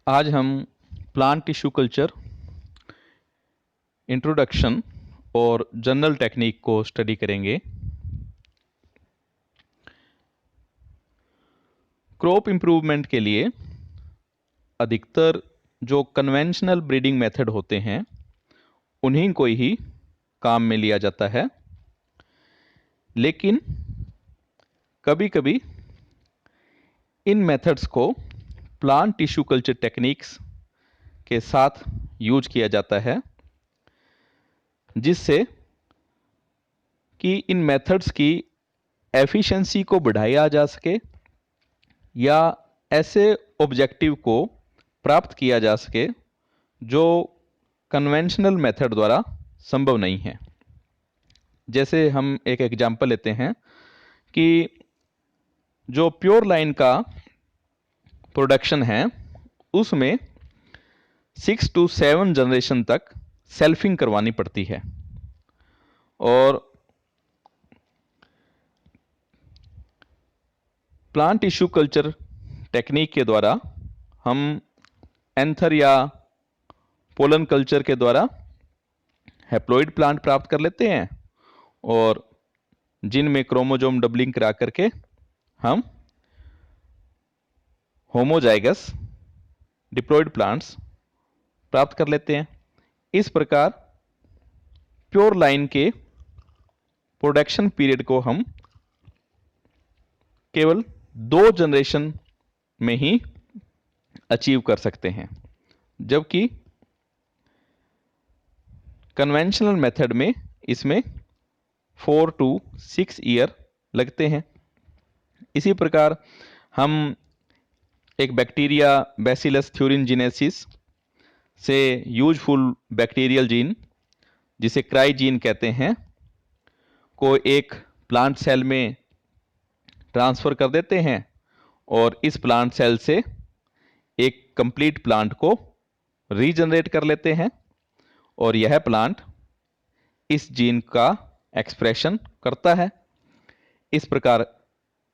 आज हम plant tissue culture introduction और जनरल टेक्निक को स्टडी करेंगे। क्रॉप इंप्रूवमेंट के लिए अधिकतर जो कन्वेंशनल ब्रीडिंग मेथड होते हैं उन्हीं को ही काम में लिया जाता है, लेकिन कभी-कभी इन मेथड्स को प्लांट टिश्यू कल्चर टेक्निक्स के साथ यूज किया जाता है, जिससे कि इन मेथड्स की एफिशिएंसी को बढ़ाया जा सके या ऐसे ऑब्जेक्टिव को प्राप्त किया जा सके जो कन्वेंशनल मेथड द्वारा संभव नहीं है। जैसे हम एक एग्जांपल लेते हैं कि जो प्योर लाइन का प्रोडक्शन है उसमें 6 to 7 जनरेशन तक सेल्फिंग करवानी पड़ती है और प्लांट टिश्यू कल्चर टेक्निक के द्वारा हम एंथर या पोलन कल्चर के द्वारा हैप्लॉइड प्लांट प्राप्त कर लेते हैं और जिनमें क्रोमोसोम डबलिंग करा करके हम होमोजाइगस डिप्लॉयड प्लांट्स प्राप्त कर लेते हैं। इस प्रकार प्योर लाइन के प्रोडक्शन पीरियड को हम केवल 2 जनरेशन में ही अचीव कर सकते हैं, जबकि कन्वेंशनल मेथड में इसमें 4 to 6 ईयर लगते हैं। इसी प्रकार हम एक बैक्टीरिया बैसिलस थ्यूरिनजिनेसिस से यूजफुल बैक्टीरियल जीन, जिसे क्राई जीन कहते हैं, को एक प्लांट सेल में ट्रांसफर कर देते हैं और इस प्लांट सेल से एक कंप्लीट प्लांट को रीजनरेट कर लेते हैं और यह प्लांट इस जीन का एक्सप्रेशन करता है। इस प्रकार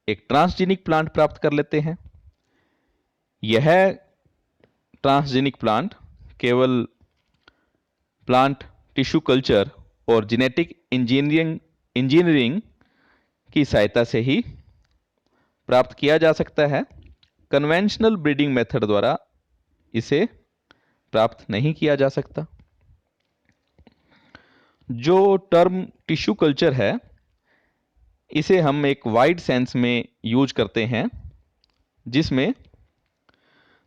एक ट्रांसजेनिक प्लांट प्राप्त कर लेते हैं। यह ट्रांसजेनिक प्लांट केवल प्लांट टिश्यू कल्चर और जेनेटिक इंजीनियरिंग की सहायता से ही प्राप्त किया जा सकता है। कन्वेंशनल ब्रीडिंग मेथड द्वारा इसे प्राप्त नहीं किया जा सकता। जो टर्म टिश्यू कल्चर है इसे हम एक वाइड सेंस में यूज करते हैं, जिसमें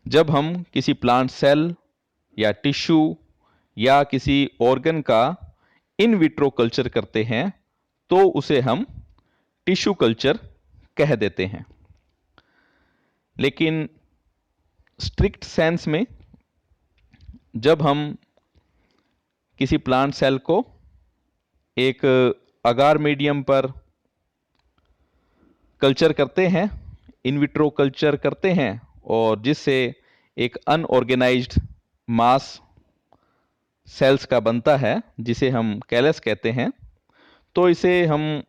जब हम किसी प्लांट सेल या टिश्यू या किसी ऑर्गन का इन विट्रो कल्चर करते हैं तो उसे हम टिश्यू कल्चर कह देते हैं। लेकिन स्ट्रिक्ट सेंस में जब हम किसी प्लांट सेल को एक अगार मीडियम पर कल्चर करते हैं, इन विट्रो कल्चर करते हैं और जिससे एक अनऑर्गेनाइज्ड मास सेल्स का बनता है जिसे हम कैलस कहते हैं, तो इसे हम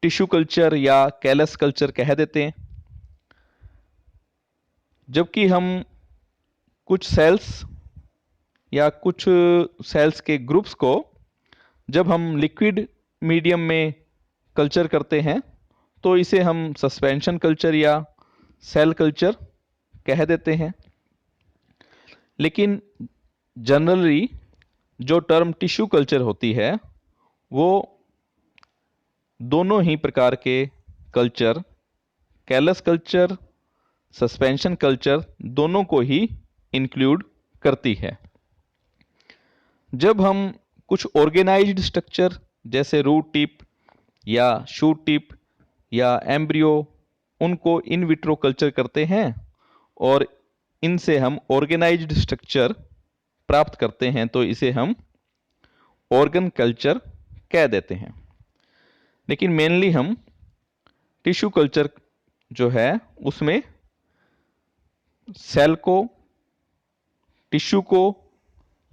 टिश्यू कल्चर या कैलस कल्चर कह देते हैं। जबकि हम कुछ सेल्स या कुछ सेल्स के ग्रुप्स को जब हम लिक्विड मीडियम में कल्चर करते हैं तो इसे हम सस्पेंशन कल्चर या सेल कल्चर कह देते हैं। लेकिन जनरली जो टर्म टिश्यू कल्चर होती है वो दोनों ही प्रकार के culture, callus culture, suspension culture, दोनों को ही इंक्लूड करती है। जब हम कुछ ऑर्गेनाइज्ड स्ट्रक्चर जैसे रूट टिप या शूट टिप या एम्ब्रियो उनको इन विट्रो कल्चर करते हैं और इनसे हम ऑर्गेनाइज्ड स्ट्रक्चर प्राप्त करते हैं तो इसे हम ऑर्गन कल्चर कह देते हैं। लेकिन मेनली हम टिश्यू कल्चर जो है उसमें सेल को, टिश्यू को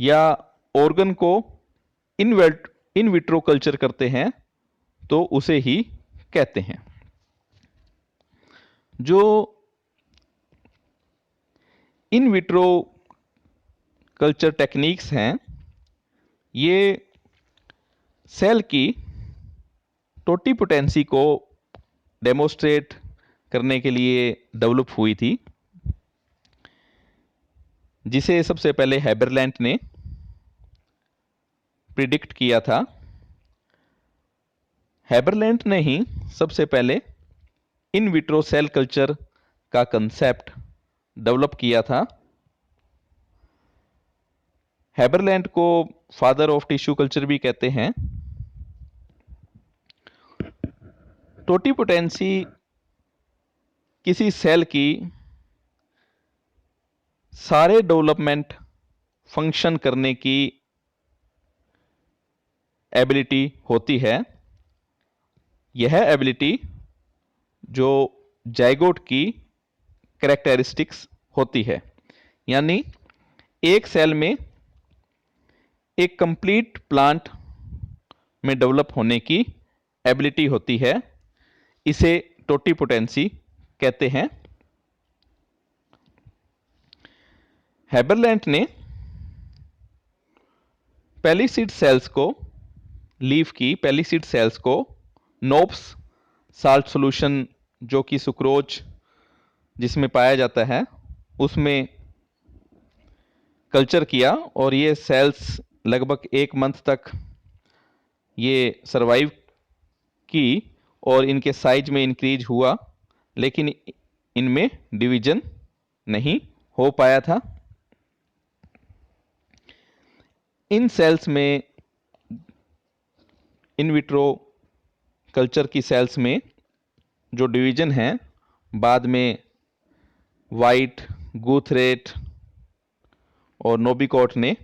या ऑर्गन को इन विट्रो कल्चर करते हैं तो उसे ही कहते हैं। जो इन विट्रो कल्चर टेक्निक्स हैं, ये सेल की टोटिपोटेंसी को डेमोस्ट्रेट करने के लिए डेवलप हुई थी, जिसे सबसे पहले हैबरलैंड ने प्रिडिक्ट किया था। हैबरलैंड ने ही सबसे पहले इन विट्रो सेल कल्चर का कंसेप्ट डेवलप किया था। हैबरलैंड को फादर ऑफ टिश्यू कल्चर भी कहते हैं। टोटिपोटेंसी किसी सेल की सारे डेवलपमेंट फंक्शन करने की एबिलिटी होती है। यह एबिलिटी जो जाइगोट की कैरेक्टरिस्टिक्स होती है, यानी एक सेल में एक कंप्लीट प्लांट में डेवलप होने की एबिलिटी होती है, इसे टोटिपोटेंसी कहते हैं। हैबरलैंड ने पेलिसिड सेल्स को, लीफ की पेलिसिड सेल्स को नोप्स साल्ट सॉल्यूशन जो कि सुक्रोज जिसमें पाया जाता है उसमें कल्चर किया, और ये सेल्स लगभग 1 मंथ तक ये सरवाइव की और इनके साइज में इंक्रीज हुआ, लेकिन इनमें डिवीजन नहीं हो पाया था। इन सेल्स में, इन विट्रो कल्चर की सेल्स में जो डिवीजन है, बाद में वाइट, गूथरेट और नोबिकोट ने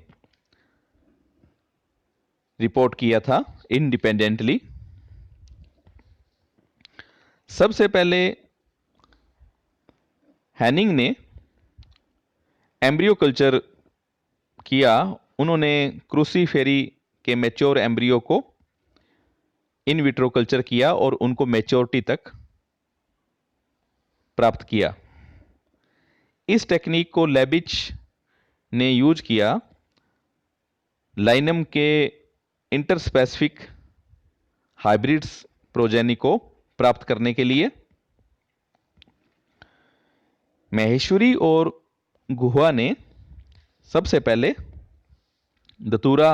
रिपोर्ट किया था इंडिपेंडेंटली। सबसे पहले हैनिंग ने एम्ब्रियो कल्चर किया। उन्होंने क्रूसीफेरी के मैच्योर एम्ब्रियो को इन विट्रो कल्चर किया और उनको मैच्योरिटी तक प्राप्त किया। इस टेक्निक को लेबिच ने यूज किया लाइनम के इंटरस्पेसिफिक हाइब्रिड्स प्रोजेनी को प्राप्त करने के लिए। महेश्वरी और गुहा ने सबसे पहले दतूरा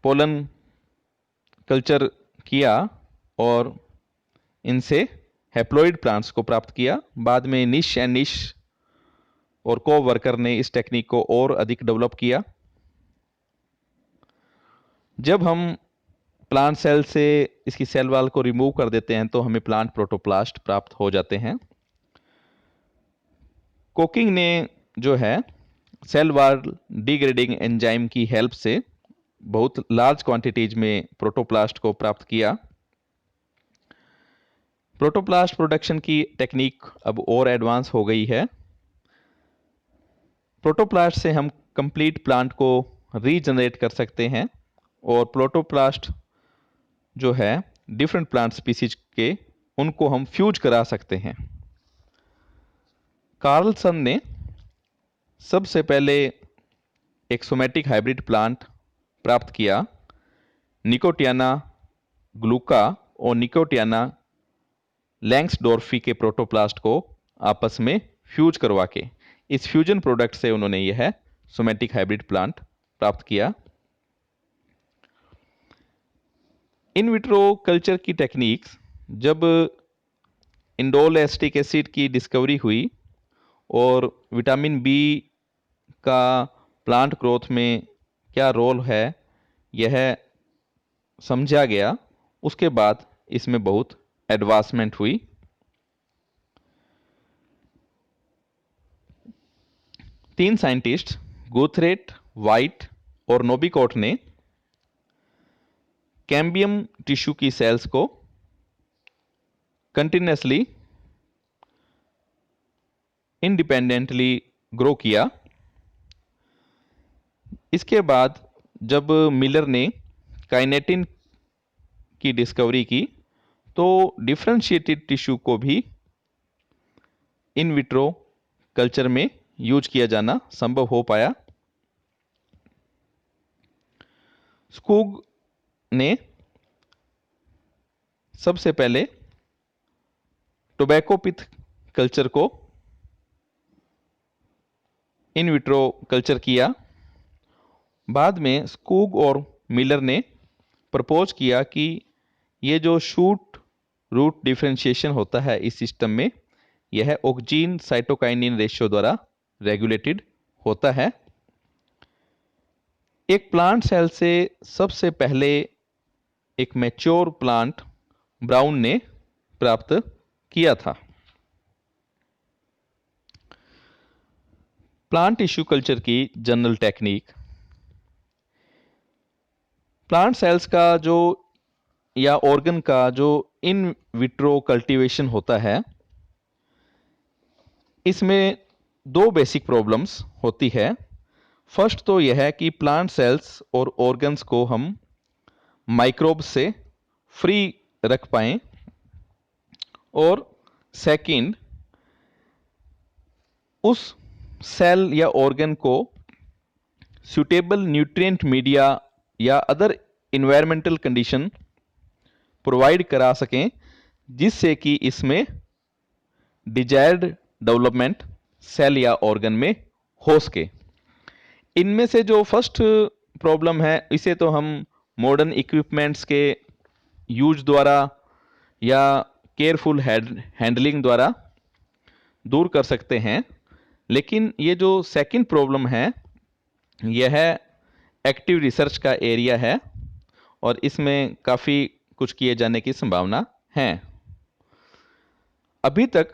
पोलन कल्चर किया और इनसे हैप्लॉइड प्लांट्स को प्राप्त किया। बाद में निश एंड निश और को वर्कर ने इस टेक्निक को और अधिक डेवलप किया। जब हम प्लांट सेल से इसकी सेल वॉल को रिमूव कर देते हैं तो हमें प्लांट प्रोटोप्लास्ट प्राप्त हो जाते हैं। कोकिंग ने जो है सेल वॉल डिग्रेडिंग एंजाइम की हेल्प से बहुत लार्ज क्वांटिटीज में प्रोटोप्लास्ट को प्राप्त किया। प्रोटोप्लास्ट प्रोडक्शन की टेक्निक अब और एडवांस हो गई है। प्रोटोप्लास्ट से हम कंप्लीट प्लांट को रीजनरेट कर सकते हैं और प्रोटोप्लास्ट जो है डिफरेंट प्लांट स्पीसीज के, उनको हम फ्यूज करा सकते हैं। कार्लसन ने सबसे पहले एक सोमेटिक हाइब्रिड प्लांट प्राप्त किया, निकोटियाना ग्लूका और निकोटियाना लैंग्सडोर्फी के प्रोटोप्लास्ट को आपस में फ्यूज करवा के इस फ्यूजन प्रोडक्ट से उन्होंने यह सोमेटिक हाइब्रिड प्लांट प्राप्त किया। इन विट्रो कल्चर की टेक्निक्स, जब इंडोल एसिटिक एसिड की डिस्कवरी हुई और विटामिन बी का प्लांट ग्रोथ में क्या रोल है यह समझा गया, उसके बाद इसमें बहुत एडवांसमेंट हुई। तीन साइंटिस्ट गूथरेट, वाइट और नोबिकोट ने कैम्बियम टिश्यू की सेल्स को कंटिन्यूसली इंडिपेंडेंटली ग्रो किया। इसके बाद जब मिलर ने काइनेटिन की डिस्कवरी की तो डिफरेंशिएटेड टिश्यू को भी इन विट्रो कल्चर में यूज किया जाना संभव हो पाया। स्कूग ने सबसे पहले टोबैको पिथ कल्चर को इन विट्रो कल्चर किया। बाद में स्कूग और मिलर ने प्रपोज किया कि ये जो शूट रूट डिफरेंशिएशन होता है इस सिस्टम में, यह ऑक्जीन साइटोकाइनिन रेशियो द्वारा रेगुलेटेड होता है। एक प्लांट सेल से सबसे पहले एक मैच्योर प्लांट ब्राउन ने प्राप्त किया था। प्लांट टिश्यू कल्चर की जनरल टेक्निक। प्लांट सेल्स का जो या ऑर्गन का जो इन विट्रो कल्टीवेशन होता है, इसमें दो बेसिक प्रॉब्लम्स होती है। फर्स्ट तो यह है कि प्लांट सेल्स और ऑर्गन्स को हम माइक्रोब से फ्री रख पाएं, और सेकंड, उस सेल या ऑर्गन को सुटेबल न्यूट्रिएंट मीडिया या अदर इन्वायरमेंटल कंडीशन प्रोवाइड करा सकें, जिससे कि इसमें डिजायर्ड डेवलपमेंट सेल या ऑर्गन में हो सके। इनमें से जो फर्स्ट प्रॉब्लम है, इसे तो हम मॉडर्न इक्विपमेंट्स के यूज द्वारा या केयरफुल हैंडलिंग द्वारा दूर कर सकते हैं। लेकिन ये जो सेकंड प्रॉब्लम है, यह एक्टिव रिसर्च का एरिया है और इसमें काफ़ी कुछ किए जाने की संभावना है। अभी तक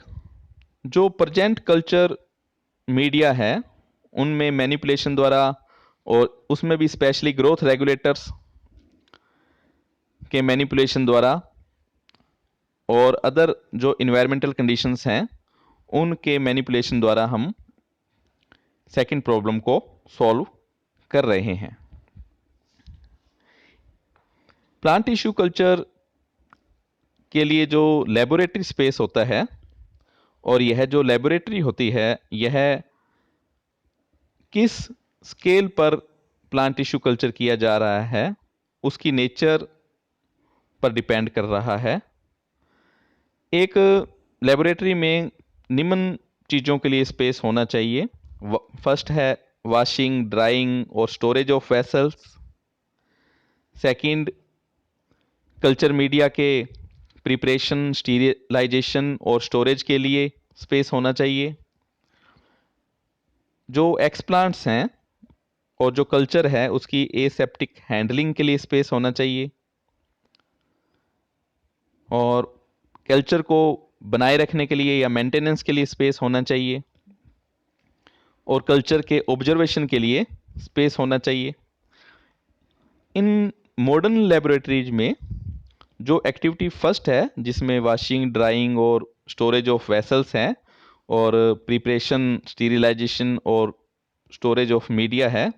जो प्रेजेंट कल्चर मीडिया है, उनमें मैनिपुलेशन द्वारा और उसमें भी स्पेशली ग्रोथ रेगुलेटर्स के मैनिपुलेशन द्वारा और अदर जो इन्वायरमेंटल कंडीशंस हैं, उनके मैनिपुलेशन द्वारा हम सेकंड प्रॉब्लम को सॉल्व कर रहे हैं। प्लांट टिश्यू कल्चर के लिए जो लेबोरेटरी स्पेस होता है, और यह जो लेबोरेटरी होती है, यह किस स्केल पर प्लांट टिश्यू कल्चर किया जा रहा है उसकी नेचर पर डिपेंड कर रहा है। एक लेबोरेटरी में निम्न चीज़ों के लिए स्पेस होना चाहिए। फर्स्ट है वॉशिंग, ड्राइंग और storage of vessels. Second, culture media के प्रिपरेशन, स्टीरिलाइजेशन और स्टोरेज के लिए स्पेस होना चाहिए। जो एक्सप्लांट्स हैं और जो कल्चर है, उसकी एसेप्टिक हैंडलिंग के लिए स्पेस होना चाहिए, और कल्चर को बनाए रखने के लिए या मेंटेनेंस के लिए स्पेस होना चाहिए, और कल्चर के ऑब्जर्वेशन के लिए स्पेस होना चाहिए। इन मॉडर्न लेबोरेटरीज में जो एक्टिविटी फर्स्ट है, जिसमें वॉशिंग, ड्राइंग और स्टोरेज ऑफ वेसल्स हैं, और प्रिपरेशन, स्टीरिलाइजेशन और स्टोरेज ऑफ मीडिया है,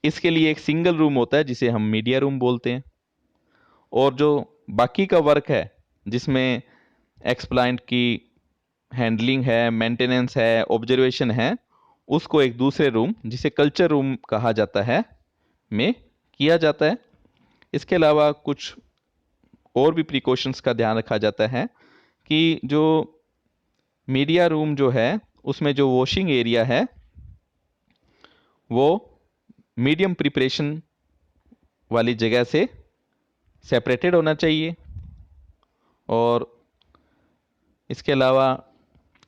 इसके लिए एक सिंगल रूम होता है जिसे हम मीडिया रूम बोलते हैं। और जो बाकी का वर्क है, जिसमें एक्सप्लांट की हैंडलिंग है, मेंटेनेंस है, ऑब्जर्वेशन है, उसको एक दूसरे रूम, जिसे कल्चर रूम कहा जाता है, में किया जाता है। इसके अलावा कुछ और भी प्रिकॉशंस का ध्यान रखा जाता है कि जो मीडिया रूम जो है, उसमें जो वॉशिंग एरिया है, वो मीडियम प्रिपरेशन वाली जगह से सेपरेटेड होना चाहिए। और इसके अलावा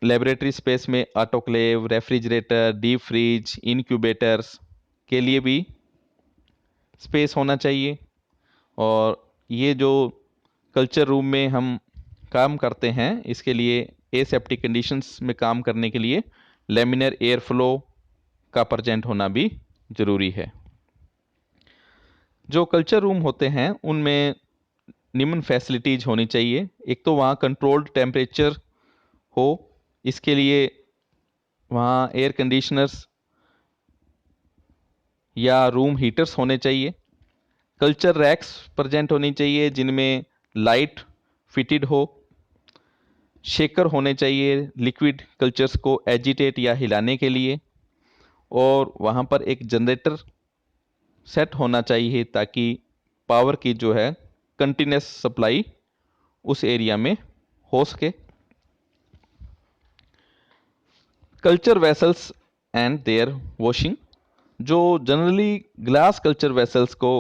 लेबोरेटरी स्पेस में autoclave, refrigerator, deep freeze, incubators के लिए भी स्पेस होना चाहिए। और ये जो कल्चर रूम में हम काम करते हैं, इसके लिए एसेप्टिक कंडीशंस में काम करने के लिए लेमिनर एयर फ्लो का प्रेजेंट होना भी जरूरी है। जो कल्चर रूम होते हैं, उनमें निम्न फैसिलिटीज होनी चाहिए। एक तो वहाँ कंट्रोल्ड टेम्परेचर हो, इसके लिए वहाँ एयर कंडीशनर्स या रूम हीटर्स होने चाहिए। कल्चर रैक्स प्रेजेंट होनी चाहिए जिनमें लाइट फिटेड हो। शेकर होने चाहिए लिक्विड कल्चर्स को एजिटेट या हिलाने के लिए, और वहाँ पर एक जनरेटर सेट होना चाहिए ताकि पावर की जो है कंटिन्यूस सप्लाई उस एरिया में हो सके। Culture vessels and their washing, जो जनरली ग्लास कल्चर वेसल्स को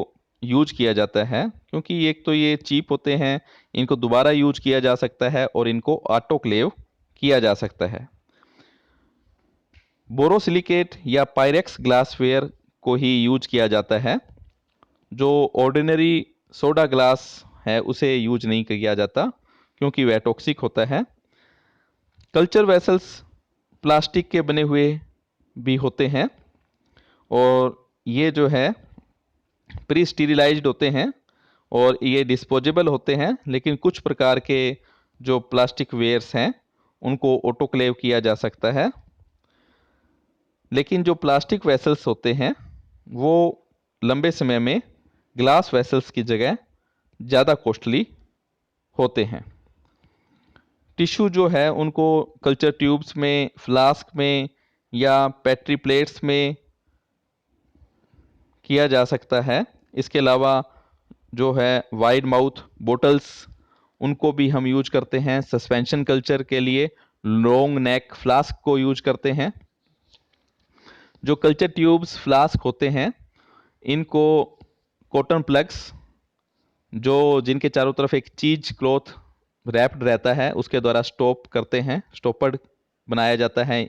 यूज किया जाता है क्योंकि एक तो ये चीप होते हैं, इनको दोबारा यूज किया जा सकता है और इनको ऑटोक्लेव किया जा सकता है। बोरोसिलिकेट या पायरेक्स ग्लासवेयर को ही यूज किया जाता है, जो ऑर्डिनरी सोडा ग्लास है उसे यूज नहीं किया जाता क्योंकि वह टॉक्सिक होता है। कल्चर वेसल्स प्लास्टिक के बने हुए भी होते हैं और ये जो है प्री स्टीरिलाइज्ड होते हैं और ये डिस्पोजेबल होते हैं, लेकिन कुछ प्रकार के जो प्लास्टिक वेयर्स हैं उनको ऑटोक्लेव किया जा सकता है। लेकिन जो प्लास्टिक वेसल्स होते हैं वो लंबे समय में ग्लास वेसल्स की जगह ज़्यादा कॉस्टली होते हैं। टिश्यू जो है उनको कल्चर ट्यूब्स में, फ्लास्क में या पेट्री प्लेट्स में किया जा सकता है। इसके अलावा जो है वाइड माउथ बोटल्स, उनको भी हम यूज करते हैं। सस्पेंशन कल्चर के लिए लॉन्ग नेक फ्लास्क को यूज करते हैं। जो कल्चर ट्यूब्स फ्लास्क होते हैं इनको कॉटन प्लग्स, जो जिनके चारों तरफ एक चीज क्लॉथ रैप्ड रहता है, उसके द्वारा स्टॉप करते हैं, स्टॉपर्ड बनाया जाता है।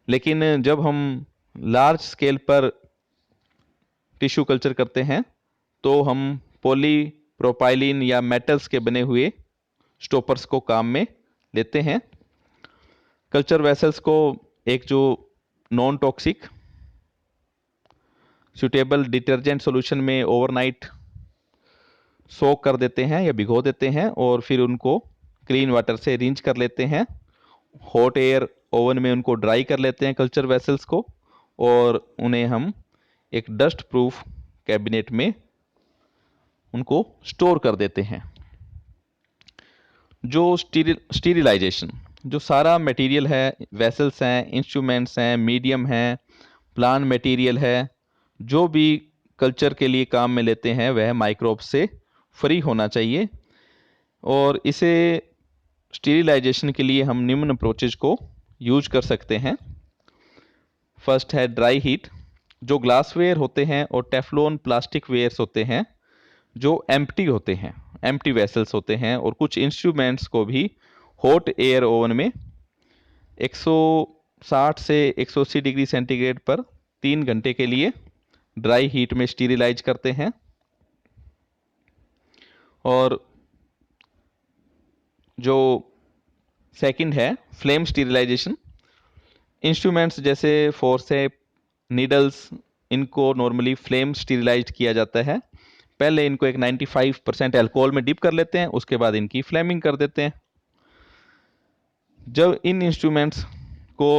लेकिन जब हम लार्ज स्केल पर टिश्यू कल्चर करते हैं तो हम पॉली प्रोपाइलिन या मेटल्स के बने हुए स्टॉपर्स को काम में लेते हैं। कल्चर वेसल्स को एक जो non toxic suitable detergent solution में ओवरनाइट सोक कर देते हैं या भिगो देते हैं और फिर उनको क्लीन वाटर से रिंच कर लेते हैं। हॉट एयर ओवन में उनको ड्राई कर लेते हैं कल्चर वेसल्स को, और उन्हें हम एक डस्ट प्रूफ कैबिनेट में उनको स्टोर कर देते हैं। जो स्टीरिलाइजेशन, जो सारा मटेरियल है, वेसल्स हैं, इंस्ट्रूमेंट्स हैं, मीडियम हैं, प्लांट मटेरियल है, जो भी कल्चर के लिए काम में लेते हैं वह माइक्रोब से फ्री होना चाहिए। और इसे स्टीरिलाइजेशन के लिए हम निम्न अप्रोचेज को यूज कर सकते हैं। फर्स्ट है ड्राई हीट। जो ग्लासवेयर होते हैं और टेफलॉन प्लास्टिक वेयर्स होते हैं जो एम्प्टी होते हैं, एम्प्टी वेसल्स होते हैं, और कुछ इंस्ट्रूमेंट्स को भी हॉट एयर ओवन में 160 से 180 डिग्री सेंटीग्रेड पर 3 घंटे के लिए ड्राई हीट में स्टीरिलाइज करते हैं। और जो सेकंड है फ्लेम स्टीरिलाइजेशन। इंस्ट्रूमेंट्स जैसे फोर्सेप, नीडल्स, इनको नॉर्मली फ्लेम स्टीरिलाइज किया जाता है। पहले इनको एक 95% अल्कोहल में डिप कर लेते हैं, उसके बाद इनकी फ्लेमिंग कर देते हैं। जब इन इंस्ट्रूमेंट्स को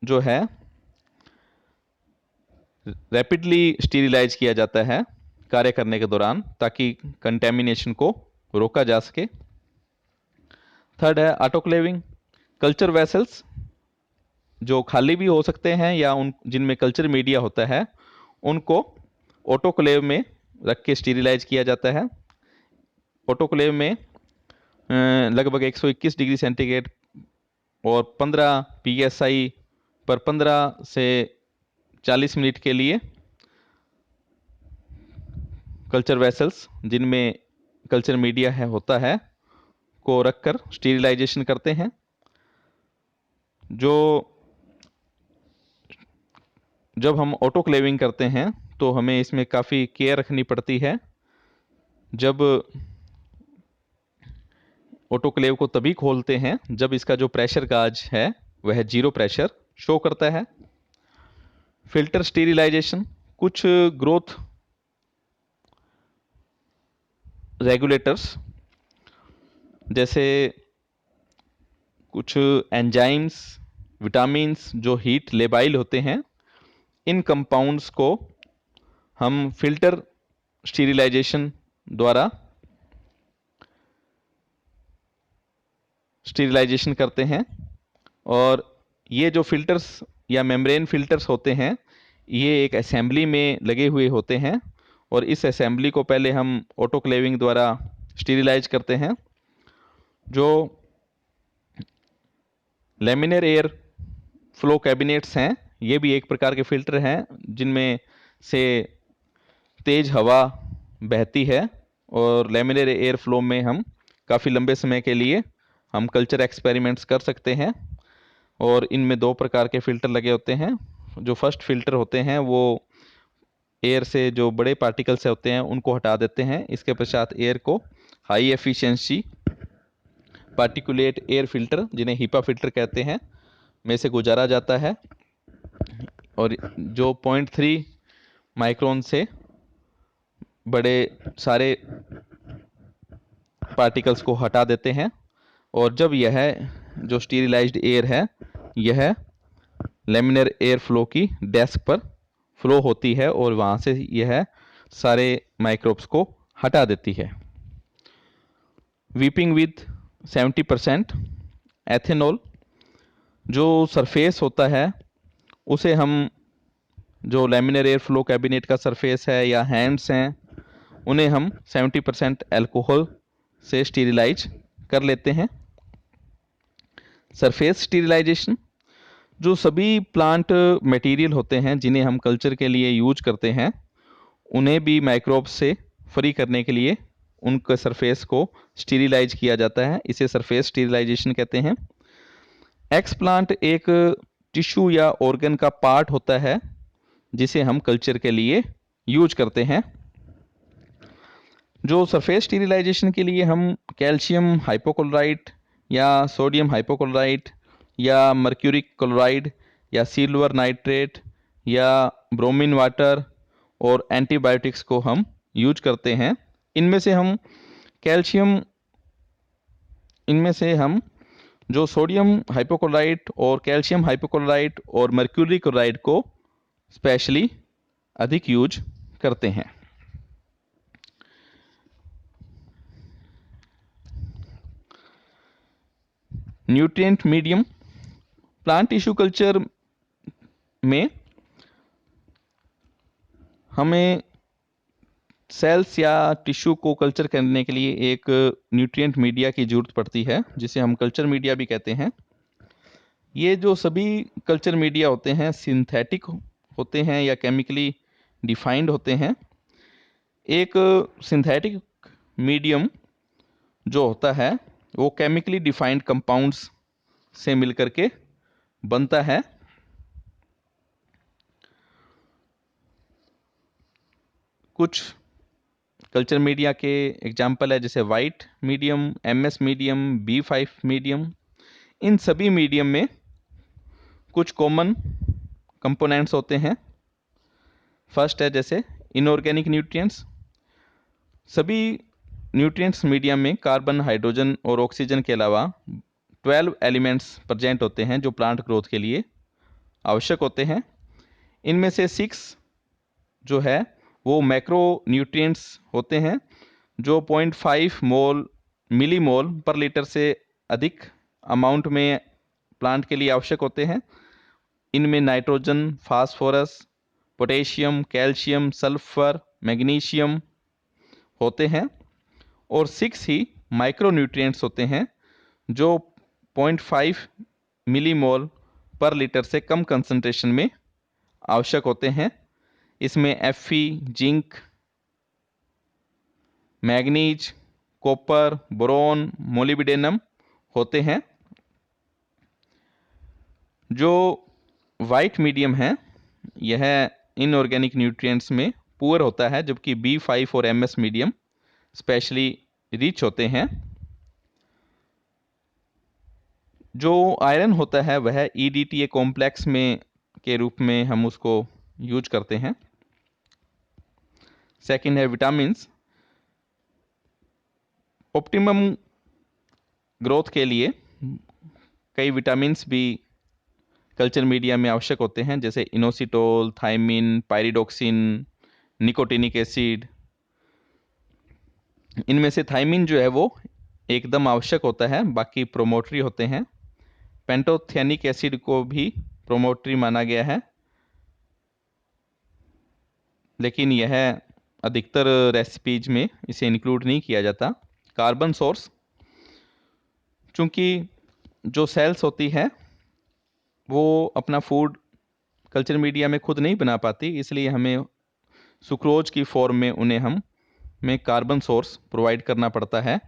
जो है रैपिडली स्टीरिलाइज किया जाता है कार्य करने के दौरान ताकि कंटेमिनेशन को रोका जा सके। थर्ड है ऑटोक्लेविंग। कल्चर वेसल्स जो खाली भी हो सकते हैं या उन जिनमें कल्चर मीडिया होता है उनको ऑटोक्लेव में रख के स्टीरिलाइज किया जाता है। ऑटोक्लेव में लगभग 121 डिग्री सेंटीग्रेड और 15 psi पर 15 से 40 मिनट के लिए कल्चर वेसल्स जिनमें कल्चर मीडिया है होता है को रखकर स्टीरिलाइजेशन करते हैं। जब हम ऑटोक्लेविंग करते हैं तो हमें इसमें काफ़ी केयर रखनी पड़ती है। जब ऑटोक्लेव को तभी खोलते हैं जब इसका जो प्रेशर गाज है वह 0 प्रेशर शो करता है। फिल्टर स्टीरिलाइजेशन, कुछ ग्रोथ रेगुलेटर्स जैसे कुछ एंजाइम्स, विटामिन्स जो हीट लेबाइल होते हैं, इन कंपाउंड्स को हम फिल्टर स्टीरिलाइजेशन द्वारा स्टीरिलाइजेशन करते हैं। और ये जो फिल्टर्स या मेम्ब्रेन फिल्टर्स होते हैं, ये एक असेंबली में लगे हुए होते हैं, और इस असेंबली को पहले हम ऑटोक्लेविंग द्वारा स्टीरिलाइज करते हैं। जो लेमिनर एयर फ्लो कैबिनेट्स हैं, ये भी एक प्रकार के फिल्टर हैं जिनमें से तेज हवा बहती है, और लेमिनर एयर फ्लो में हम काफ़ी लंबे समय के लिए हम कल्चर एक्सपेरिमेंट्स कर सकते हैं। और इनमें दो प्रकार के फ़िल्टर लगे होते हैं। जो फर्स्ट फ़िल्टर होते हैं वो एयर से जो बड़े पार्टिकल्स होते हैं उनको हटा देते हैं। इसके पश्चात एयर को high efficiency particulate air filter, जिन्हें हीपा फिल्टर कहते हैं, में से गुजारा जाता है, और जो 0.3 माइक्रोन से बड़े सारे पार्टिकल्स को हटा देते हैं। और जब यह जो स्टीरिलाइज्ड एयर है, यह लेमिनर एयर फ्लो की डेस्क पर फ्लो होती है और वहाँ से यह सारे माइक्रोब्स को हटा देती है। वीपिंग विद 70% एथेनॉल, जो सरफेस होता है उसे हम, जो लेमिनर एयर फ्लो कैबिनेट का सरफेस है या हैंड्स हैं, उन्हें हम 70% अल्कोहल से स्टीरिलाइज कर लेते हैं। सरफेस स्टीरिलाइजेशन, जो सभी प्लांट मटेरियल होते हैं जिन्हें हम कल्चर के लिए यूज करते हैं, उन्हें भी माइक्रोब्स से फ्री करने के लिए उनके सरफेस को स्टीरिलाइज किया जाता है। इसे सरफेस स्टीरिलाइजेशन कहते हैं। एक्सप्लांट एक टिश्यू या ऑर्गन का पार्ट होता है जिसे हम कल्चर के लिए यूज करते हैं। जो सरफेस स्टीरिलाइजेशन के लिए हम कैल्शियम हाइपोक्लोराइट या सोडियम हाइपोक्लोराइट या मर्क्यूरी क्लोराइड या सिल्वर नाइट्रेट या ब्रोमीन वाटर और एंटीबायोटिक्स को हम यूज करते हैं। इनमें से हम जो सोडियम हाइपोक्लोराइट और कैल्शियम हाइपोक्लोराइट और मर्क्यूरी क्लोराइड को स्पेशली अधिक यूज करते हैं। Nutrient medium, plant tissue culture में हमें सेल्स या टिश्यू को कल्चर करने के लिए एक न्यूट्रिएंट मीडिया की जरूरत पड़ती है, जिसे हम कल्चर मीडिया भी कहते हैं। ये जो सभी कल्चर मीडिया होते हैं सिंथेटिक होते हैं या केमिकली डिफाइंड होते हैं। एक सिंथेटिक मीडियम जो होता है वो केमिकली डिफाइंड कंपाउंड्स से मिलकर के बनता है। कुछ कल्चर मीडिया के एग्जाम्पल है, जैसे white medium, MS medium, B5 medium. इन सभी मीडियम में कुछ कॉमन कंपोनेंट्स होते हैं। फर्स्ट है जैसे इनऑर्गेनिक न्यूट्रिएंट्स। सभी न्यूट्रिएंट्स मीडियम में कार्बन, हाइड्रोजन और ऑक्सीजन के अलावा 12 एलिमेंट्स प्रेजेंट होते हैं जो प्लांट ग्रोथ के लिए आवश्यक होते हैं। इनमें से 6 जो है वो मैक्रो न्यूट्रिएंट्स होते हैं, जो 0.5 मिलीमोल पर लीटर से अधिक अमाउंट में प्लांट के लिए आवश्यक होते हैं। इनमें nitrogen, phosphorus, potassium, calcium, sulphur, magnesium होते हैं। और 6 ही माइक्रो न्यूट्रिएंट्स होते हैं जो 0.5 मिलीमोल पर लीटर से कम कंसंट्रेशन में आवश्यक होते हैं। इसमें Fe, zinc, manganese, copper, boron, molybdenum होते हैं। जो वाइट मीडियम है यह इनऑर्गेनिक न्यूट्रिएंट्स में पुअर होता है, जबकि B5 और MS मीडियम स्पेशली रिच होते हैं। जो आयरन होता है वह EDTA कॉम्प्लेक्स में के रूप में हम उसको यूज करते हैं। सेकंड है विटामिन्स। ऑप्टिमम ग्रोथ के लिए कई विटामिन्स भी कल्चर मीडिया में आवश्यक होते हैं, जैसे inositol, thiamine, pyridoxine, nicotinic acid. इनमें से थायमिन जो है वो एकदम आवश्यक होता है, बाकी प्रोमोटरी होते हैं। पेंटोथेनिक एसिड को भी प्रोमोटरी माना गया है, लेकिन यह अधिकतर रेसिपीज में इसे इंक्लूड नहीं किया जाता। कार्बन सोर्स, चूंकि जो सेल्स होती है वो अपना फूड कल्चर मीडिया में खुद नहीं बना पाती, इसलिए हमें सुक्रोज की फॉर्म में उन्हें हमें कार्बन सोर्स प्रोवाइड करना पड़ता है।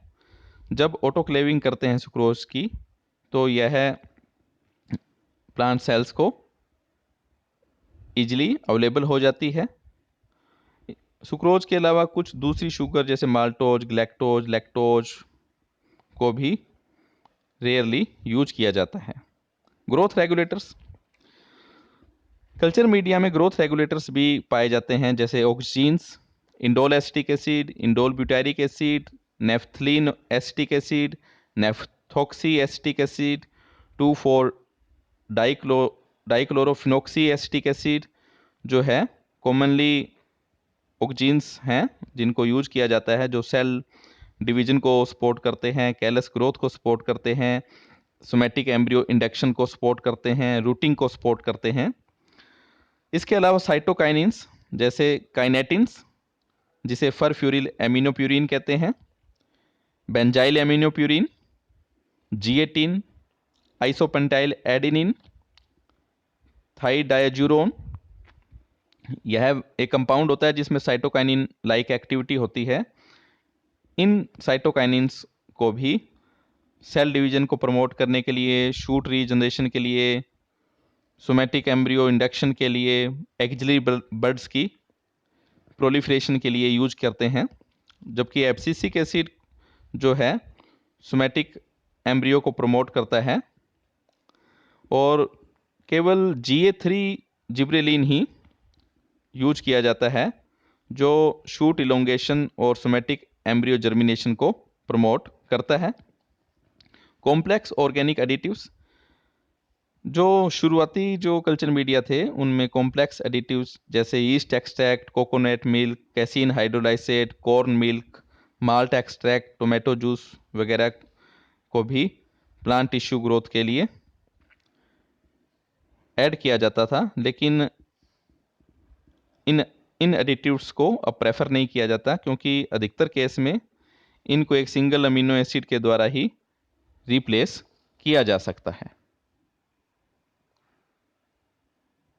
जब ऑटोक्लेविंग करते हैं सुक्रोज की, तो यह प्लांट सेल्स को इजीली अवेलेबल हो जाती है। सुक्रोज के अलावा कुछ दूसरी शुगर जैसे माल्टोज, ग्लैक्टोज, लैक्टोज को भी रेयरली यूज किया जाता है। ग्रोथ रेगुलेटर्स, कल्चर मीडिया में ग्रोथ रेगुलेटर्स भी पाए जाते हैं, जैसे auxins, indole acetic acid, indole butyric acid, naphthalene acetic acid, naphthoxy acetic acid, 2,4 dichlorophenoxy acetic acid जो है कॉमनली ऑक्सीन्स हैं जिनको यूज किया जाता है, जो सेल डिवीजन को सपोर्ट करते हैं, कैलस ग्रोथ को सपोर्ट करते हैं, सोमैटिक एम्ब्रियो इंडक्शन को सपोर्ट करते हैं, रूटिंग को सपोर्ट करते हैं। इसके अलावा साइटोकाइनिन्स जैसे काइनेटिन्स, जिसे फरफ्यूरिल एमिनोप्यूरिन कहते हैं, बेंजाइल एमिनोप्यूरिन, जिएटिन, आइसोपेंटाइल एडेनिन, थाइडाइजुरोन, यह एक कंपाउंड होता है जिसमें साइटोकाइनिन लाइक एक्टिविटी होती है। इन साइटोकाइनिन्स को भी सेल डिवीजन को प्रमोट करने के लिए, शूट रीजनरेशन के लिए, सोमैटिक एम्ब्रियो इंडक्शन के लिए, एक्जिलरी बर्ड्स की प्रोलिफरेशन के लिए यूज करते हैं। जबकि एब्सिसिक एसिड जो है सोमैटिक एम्ब्रियो को प्रमोट करता है, और केवल GA3 जिब्रेलिन ही यूज किया जाता है जो शूट इलोंगेशन और सोमैटिक एम्ब्रियो जर्मिनेशन को प्रमोट करता है। कॉम्प्लेक्स ऑर्गेनिक एडिटिव्स, जो शुरुआती जो कल्चर मीडिया थे उनमें कॉम्प्लेक्स एडिटिव्स जैसे east extract, coconut milk, casein hydrolysate, corn milk, malt extract, tomato juice वगैरह को भी प्लांट टिश्यू ग्रोथ के लिए ऐड किया जाता था, लेकिन इन एडिटिव्स को अब प्रेफर नहीं किया जाता, क्योंकि अधिकतर केस में इनको एक सिंगल अमीनो एसिड के द्वारा ही रिप्लेस किया जा सकता है।